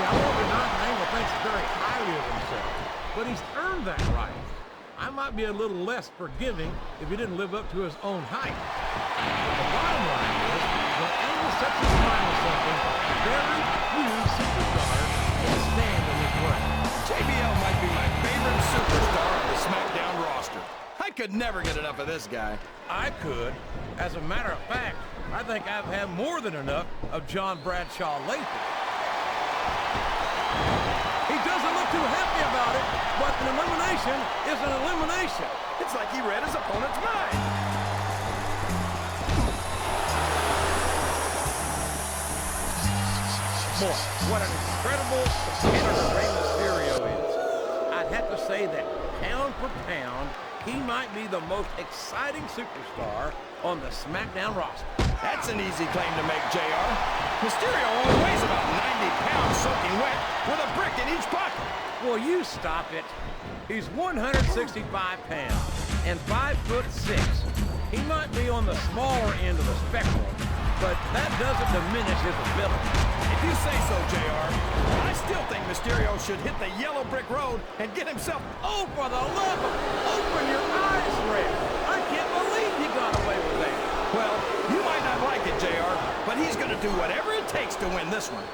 I won't deny that Angle thinks very highly of himself, but he's earned that right. I might be a little less forgiving if he didn't live up to his own height. But the bottom line is, when Angle sets his mind to something, very few superstars can stand in his way. JBL might be my favorite superstar on the SmackDown roster. I could never get enough of this guy. I could. As a matter of fact, I think I've had more than enough of John Bradshaw lately. He doesn't look too happy about it, but an elimination is an elimination. It's like he read his opponent's mind. Boy, what an incredible competitor Rey Mysterio is. I'd have to say that pound for pound, he might be the most exciting superstar on the SmackDown roster. That's an easy claim to make, JR. Mysterio only weighs about 90 pounds soaking wet with a brick in each pocket. Well, you stop it. He's 165 pounds and 5'6". He might be on the smaller end of the spectrum, but that doesn't diminish his ability. If you say so, JR, I still think Mysterio should hit the yellow brick road and get himself... Oh, for the love of... Open your eyes, Red. I can't believe he got away with that. Well, you might not like it, JR, but he's going to do whatever it takes to win this one.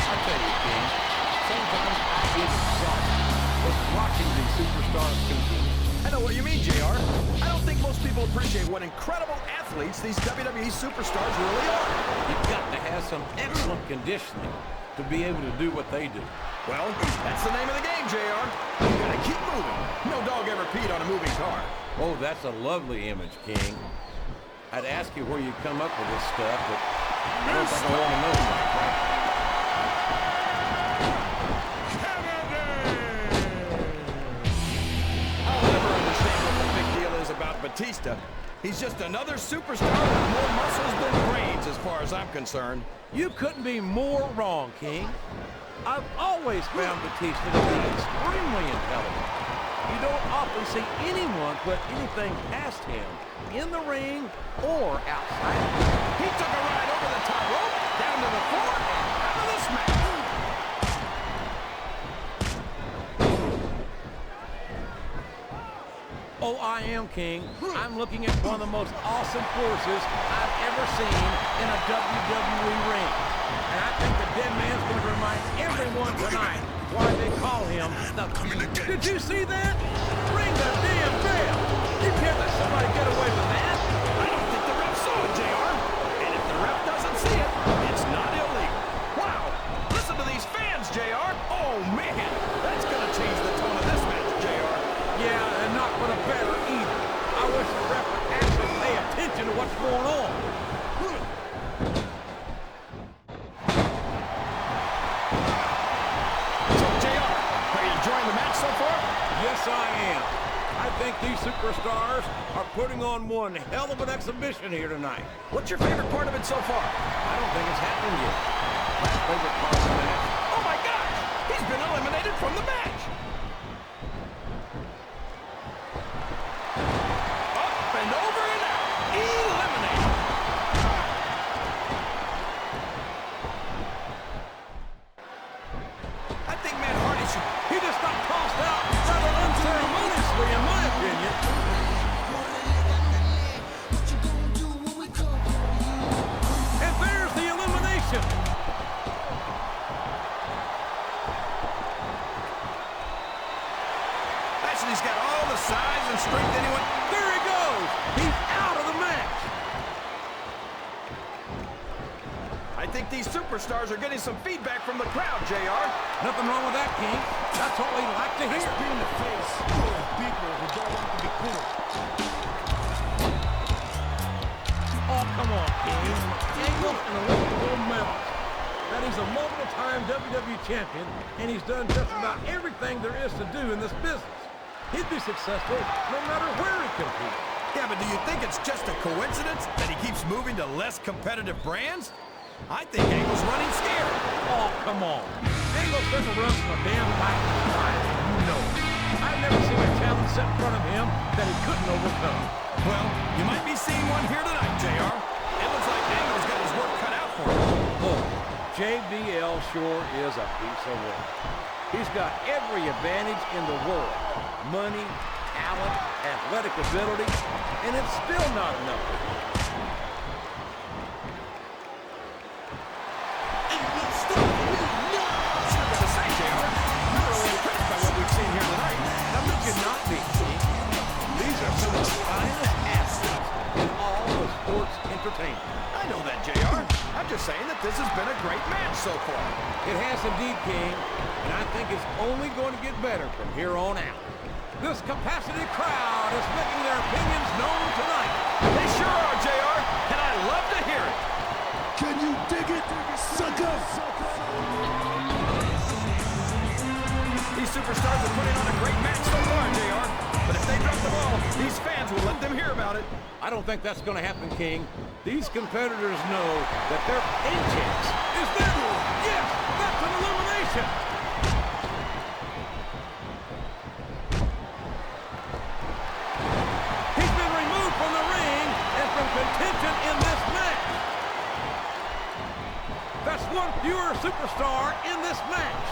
I tell you, King, sometimes I get exhausted just watching these superstars compete. I know what you mean, JR. I don't think most people appreciate what incredible athletes these WWE superstars really are. You've got to have some excellent conditioning to be able to do what they do. Well, that's the name of the game, JR. You gotta keep moving. No dog ever peed on a moving car. Oh, that's a lovely image, King. I'd ask you where you come up with this stuff, but I don't think I want to know right now. I'll never understand what the big deal is about Batista. He's just another superstar with more muscles than brains as far as I'm concerned. You couldn't be more wrong, King. I've always found Batista to be extremely intelligent. You don't often see anyone put anything past him in the ring or outside. He took a ride over the top rope, down to the floor, and out of the smack. Oh, I am, King. I'm looking at one of the most awesome forces I've ever seen in a WWE ring. And I think the dead man's going to remind everyone tonight why they call him the... Did you see that? Ring the damn bell! You can't let somebody get away with that. I don't think the ref saw it, JR. And if the ref doesn't see it, it's not illegal. Wow! Listen to these fans, JR. Oh, man! That's going to change the tone of this match, JR. Yeah, and not for the better either. I wish the ref would actually pay attention to what's going on. So, JR, are you enjoying the match so far? Yes, I am. I think these superstars are putting on one hell of an exhibition here tonight. What's your favorite part of it so far? I don't think it's happened yet. My favorite part of the match. Oh, my gosh! He's been eliminated from the match! Up and over and out. Eliminated. I think Matt Hardy should... He just got tossed out rather unceremoniously, in my opinion. And there's the elimination. Lashley's got all the size and strength anyone... There he goes. He's out of the match. I think these superstars are getting some feedback from the crowd, JR. Nothing wrong with that, King. That's what we like to hear. Be in the face of people who don't want to be cool. Oh, come on, King. Angle's an Olympic gold medalist. That he's a multiple-time WWE champion, and he's done just about everything there is to do in this business. He'd be successful no matter where he competes. Yeah, but do you think it's just a coincidence that he keeps moving to less competitive brands? I think Angle's running scared. Oh, come on. Angle doesn't run from a damn fight. You know it. I've never seen a challenge set in front of him that he couldn't overcome. Well, you might be seeing one here tonight, JR. JBL sure is a piece of work. He's got every advantage in the world. Money, talent, athletic ability, and it's still not enough. You not be. These are some of the finest athletes in all of sports entertainment. I know that, JR. I'm just saying that this has been a great match so far. It has indeed, King, and I think it's only going to get better from here on out. This capacity crowd is making their opinions known tonight. They sure are, JR, and I love to hear it. Can you dig it, sucker? These superstars are putting on a great match so far, JR. But if they drop the ball, these fans will let them hear about it. I don't think that's going to happen, King. These competitors know that their paychecks is there. Yes, that's an elimination. He's been removed from the ring and from contention in this match. That's one fewer superstar in this match.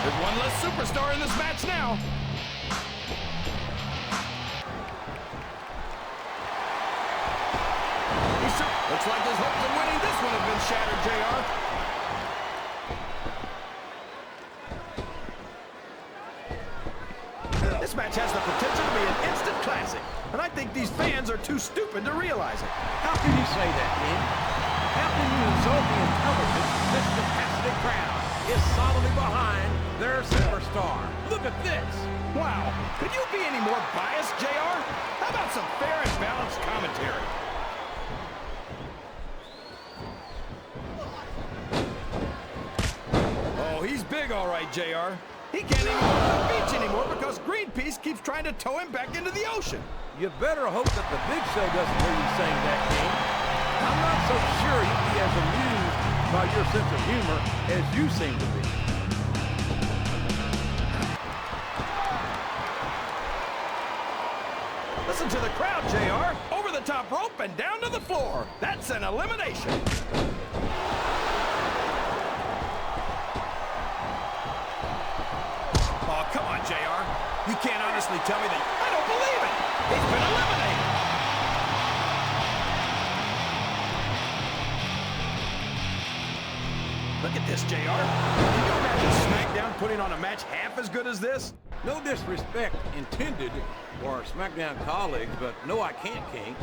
There's one less superstar in this match now. Looks like his hopes of winning this one have been shattered, JR. This match has the potential to be an instant classic, and I think these fans are too stupid to realize it. How can you say that, King? How can you insult the intelligence of this capacity crowd is solidly behind their superstar? Look at this. Wow, could you be any more biased, JR? How about some fair and balanced commentary? Oh, he's big all right, JR. He can't even go to the beach anymore because Greenpeace keeps trying to tow him back into the ocean. You better hope that the Big Show doesn't hear you saying that, King. I'm not so sure he'd be as amused by your sense of humor as you seem to be. Listen to the crowd, JR. Over the top rope and down to the floor. That's an elimination. Oh, come on, JR. You can't honestly tell me that. I don't believe it. He's been eliminated. Look at this, JR. Can you imagine SmackDown putting on a match half as good as this? No disrespect intended for our SmackDown colleagues, but no, I can't, King.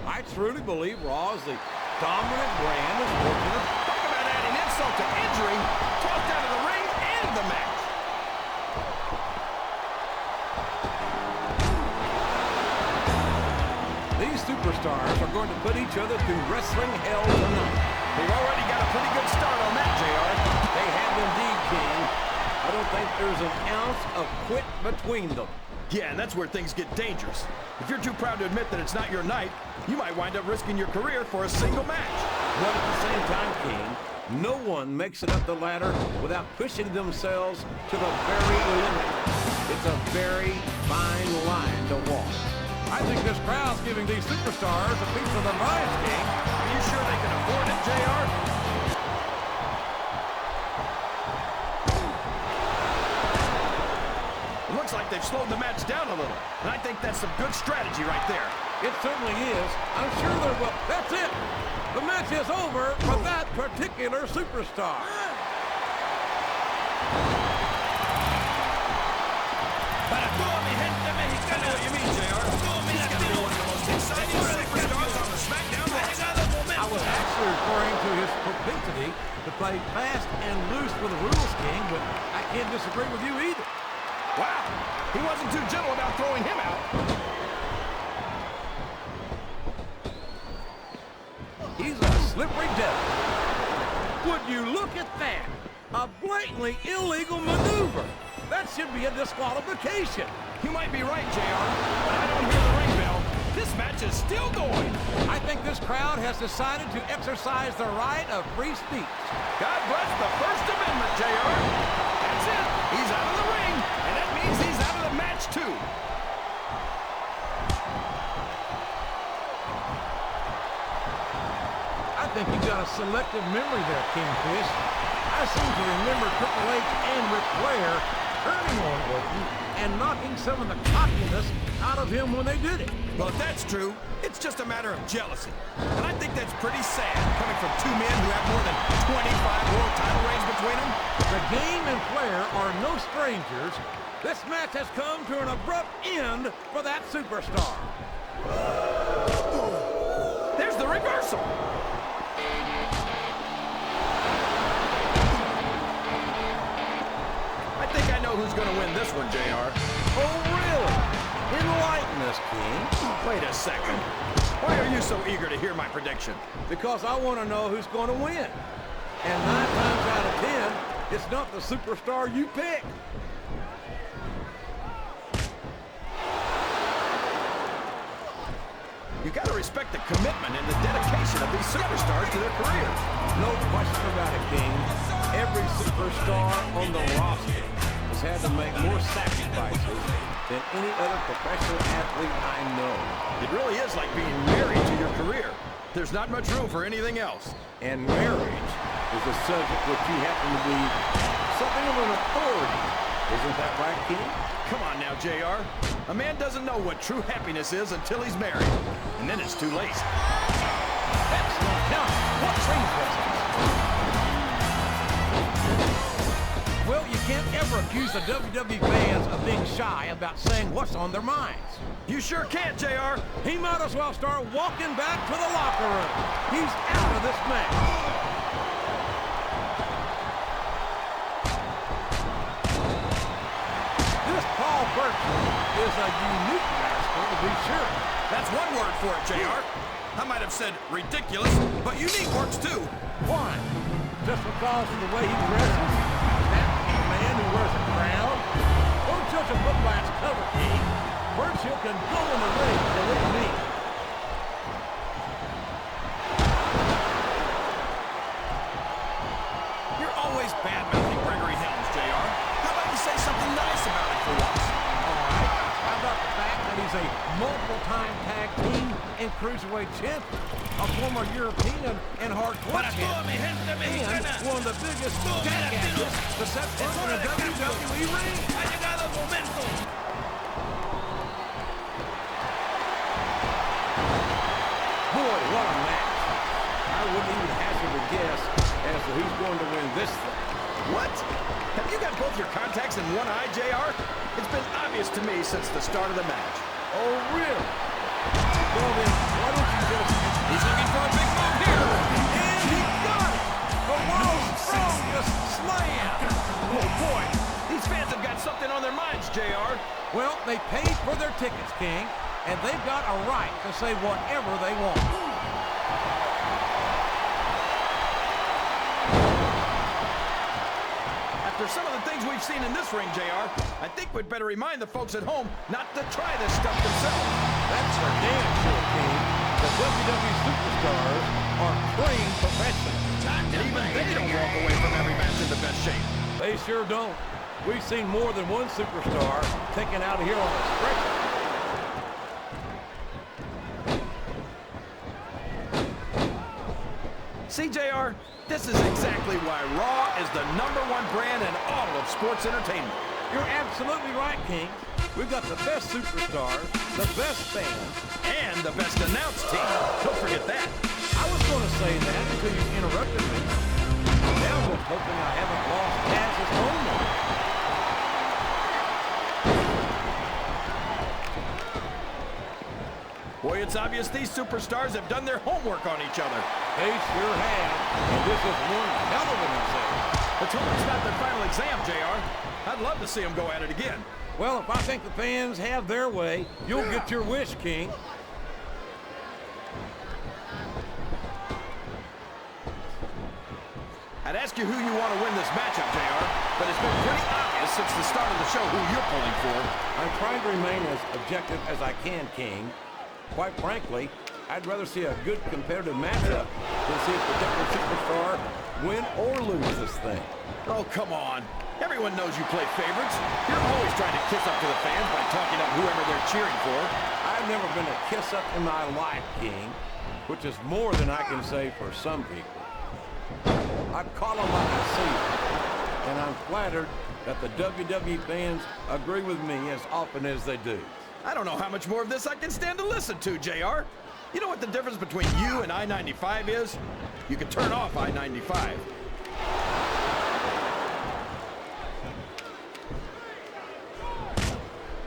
I truly believe Raw is the dominant brand of sports. Talk about adding insult to injury. Tossed out of the ring and the match. These superstars are going to put each other through wrestling hell tonight. They've already got a pretty good start on that, JR. They have indeed, King. I don't think there's an ounce of quit between them. Yeah, and that's where things get dangerous. If you're too proud to admit that it's not your night, you might wind up risking your career for a single match. But at the same time, King, no one makes it up the ladder without pushing themselves to the very limit. It's a very fine line to walk. I think this crowd's giving these superstars a piece of the mind, King. Are you sure they can afford it, JR? It looks like they've slowed the match down a little, and I think that's some good strategy right there. It certainly is. I'm sure there will. That's it. The match is over for that particular superstar. I was actually referring to his propensity to play fast and loose with the rules, King, but I can't disagree with you either. Wow, he wasn't too gentle about throwing him out. He's a slippery devil. Would you look at that? A blatantly illegal maneuver. That should be a disqualification. You might be right, JR, but I don't hear the ring bell. This match is still going. I think this crowd has decided to exercise the right of free speech. God bless the First Amendment, JR. That's it. He's out of the ring, and that means he's out of the match, too. selective memory there, Kingfish. I seem to remember Triple H and Ric Flair turning on Orton and knocking some of the cockiness out of him when they did it. Well, if that's true, it's just a matter of jealousy. And I think that's pretty sad, coming from two men who have more than 25 world title reigns between them. The Game and Flair are no strangers. This match has come to an abrupt end for that superstar. There's the reversal. I think I know who's going to win this one, JR. Oh, really? Enlighten us, King. Wait a second. Why are you so eager to hear my prediction? Because I want to know who's going to win. And 9 times out of 10, it's not the superstar you pick. You got to respect the commitment and the dedication of these superstars to their careers. No question about it, King. Every superstar on the roster has had to make more sacrifices than any other professional athlete I know. It really is like being married to your career. There's not much room for anything else. And marriage is a subject which you happen to be something of an authority. Isn't that right, King? Come on now, JR. A man doesn't know what true happiness is until he's married. And then it's too late. Excellent. Now, what ring presence? Well, you can't ever accuse the WWE fans of being shy about saying what's on their minds. You sure can't, JR. He might as well start walking back to the locker room. He's out of this match. Is a unique rascal, to be sure. That's one word for it, JR. I might have said ridiculous, but unique works too. Why? Just because of the way he dresses? That man who wears a crown? Don't judge a book by its cover, King. Virgil can go in the ring, believe me. You're always bad-mouthing Gregory Helms, JR. How about you say something nice about him for once? He's a multiple-time tag team and cruiserweight champion, a former European and hardcore champion, and one of the biggest jackasses to set foot in a WWE ring. Boy, what a match. I wouldn't even hazard a guess as to who's going to win this thing. What? Have you got both your contacts in one eye, JR? It's been obvious to me since the start of the match. Oh, really? Well, then, why don't you just... He's looking for a big move here. And he got it! The world's strongest slam! Oh, boy. These fans have got something on their minds, JR. Well, they paid for their tickets, King, and they've got a right to say whatever they want. After some of the things we've seen in this ring, JR, I think we'd better remind the folks at home not to try this stuff themselves. That's for damn sure, King. The WWE superstars are trained professionals. And even they don't walk away from every match in the best shape. They sure don't. We've seen more than one superstar taken out of here on a stretcher. See, JR, this is exactly why Raw is the #1 brand in all of sports entertainment. You're absolutely right, King. We've got the best superstars, the best fans, and the best announced team. Don't forget that. I was going to say that until you interrupted me. Now I'm just hoping I haven't lost Taz's homework. Boy, it's obvious these superstars have done their homework on each other. They sure have, and this is one hell of an exam. Let's hope it's not their final exam, JR. I'd love to see them go at it again. Well, if I think the fans have their way, you'll get your wish, King. I'd ask you who you want to win this matchup, JR, but it's been pretty obvious since the start of the show who you're pulling for. I'm trying to remain as objective as I can, King. Quite frankly, I'd rather see a good competitive matchup than see a particular superstar win or lose this thing. Oh, come on. Everyone knows you play favorites. You're always trying to kiss up to the fans by talking up whoever they're cheering for. I've never been a kiss-up in my life, King, which is more than I can say for some people. I call them like I see them. And I'm flattered that the WWE fans agree with me as often as they do. I don't know how much more of this I can stand to listen to, JR. You know what the difference between you and I-95 is? You can turn off I-95.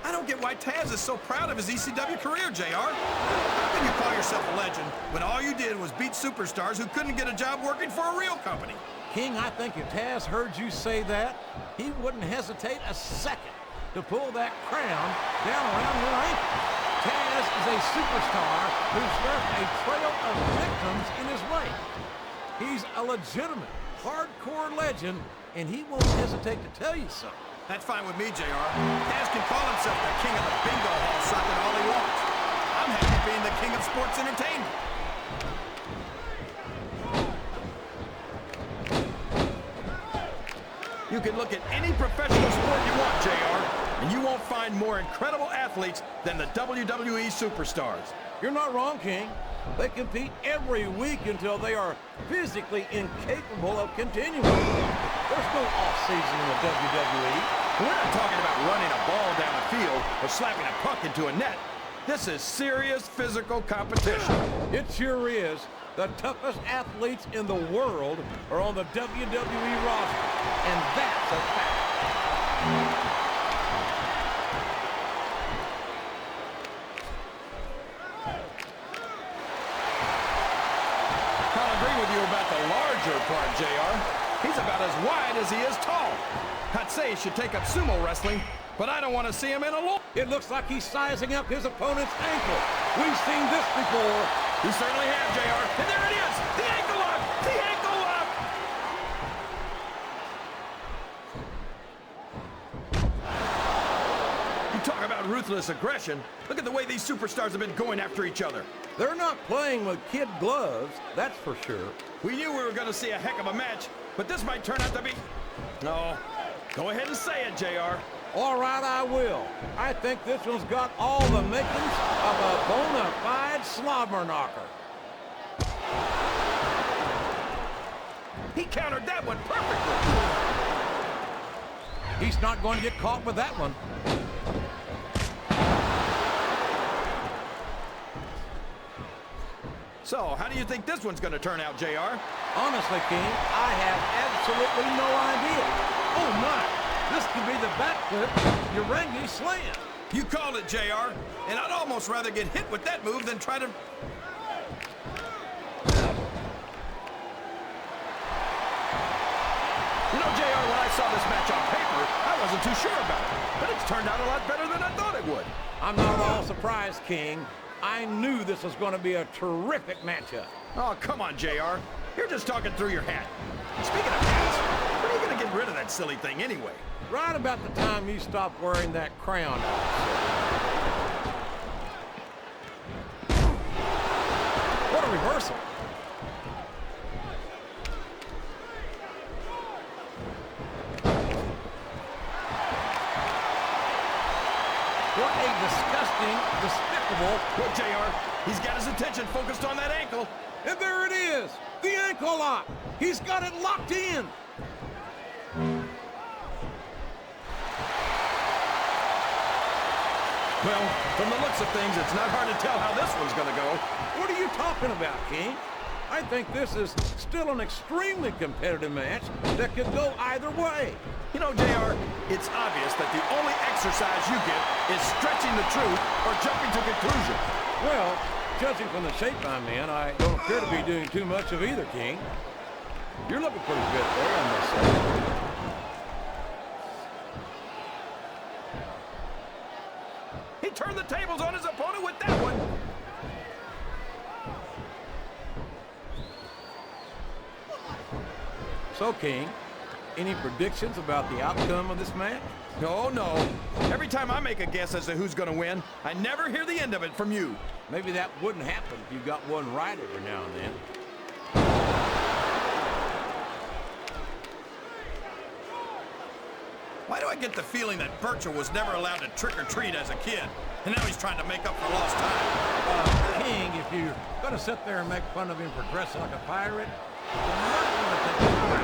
I don't get why Taz is so proud of his ECW career, JR. How can you call yourself a legend when all you did was beat superstars who couldn't get a job working for a real company? King, I think if Taz heard you say that, he wouldn't hesitate a second to pull that crown down around your ankle. Taz is a superstar who's left a trail of victims in his wake. He's a legitimate, hardcore legend, and he won't hesitate to tell you so. That's fine with me, JR. Taz can call himself the king of the bingo hall circuit all he wants. I'm happy being the king of sports entertainment. You can look at any professional sport you want, JR, and you won't find more incredible athletes than the WWE superstars. You're not wrong, King. They compete every week until they are physically incapable of continuing. There's no off-season in the WWE. We're not talking about running a ball down a field or slapping a puck into a net. This is serious physical competition. It sure is. The toughest athletes in the world are on the WWE roster, and that's a fact. I'll agree with you about the larger part, JR. He's about as wide as he is tall. I'd say he should take up sumo wrestling, but I don't want to see him in a low. It looks like he's sizing up his opponent's ankle. We've seen this before. We certainly have, JR. And there it is! The ankle lock! The ankle lock! You talk about ruthless aggression. Look at the way these superstars have been going after each other. They're not playing with kid gloves, that's for sure. We knew we were going to see a heck of a match, but this might turn out to be... No. Go ahead and say it, JR. All right, I will. I think this one's got all the makings of a bona fide slobber knocker. He countered that one perfectly. He's not going to get caught with that one. So, how do you think this one's going to turn out, JR? Honestly, King, I have absolutely no idea. Oh, my. This could be the backflip Urangi slam. You called it, JR. And I'd almost rather get hit with that move than try to... You know, JR, when I saw this match on paper, I wasn't too sure about it. But it's turned out a lot better than I thought it would. I'm not at all surprised, King. I knew this was going to be a terrific matchup. Oh, come on, JR. You're just talking through your hat. Speaking of hats, when are you going to get rid of that silly thing anyway? Right about the time you stop wearing that crown. What a reversal. What a disgusting, despicable... Look, JR, he's got his attention focused on that ankle. And there it is! The ankle lock! He's got it locked in! Well, from the looks of things, it's not hard to tell how this one's going to go. What are you talking about, King? I think this is still an extremely competitive match that could go either way. You know, JR, it's obvious that the only exercise you get is stretching the truth or jumping to conclusions. Well, judging from the shape I'm in, I don't appear to be doing too much of either, King. You're looking pretty good there, I must say. He turned the tables on his opponent with that one. So, King, any predictions about the outcome of this match? No. Every time I make a guess as to who's going to win, I never hear the end of it from you. Maybe that wouldn't happen if you got one right every now and then. Why do I get the feeling that Burchell was never allowed to trick-or-treat as a kid, and now he's trying to make up for lost time? King, if you're going to sit there and make fun of him for dressing like a pirate, you're not going to take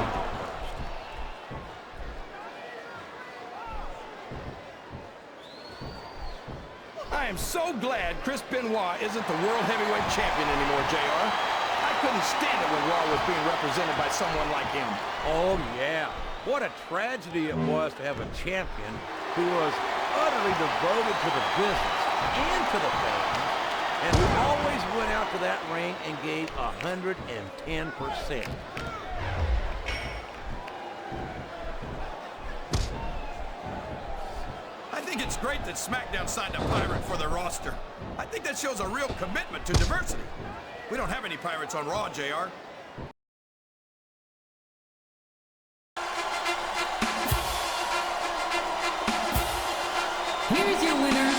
I am so glad Chris Benoit isn't the World Heavyweight Champion anymore, JR. I couldn't stand it when Raw was being represented by someone like him. Oh, yeah. What a tragedy it was to have a champion who was utterly devoted to the business and to the fans, and who always went out to that ring and gave 110%. I think it's great that SmackDown signed a pirate for their roster. I think that shows a real commitment to diversity. We don't have any pirates on Raw, JR. Here is your winner,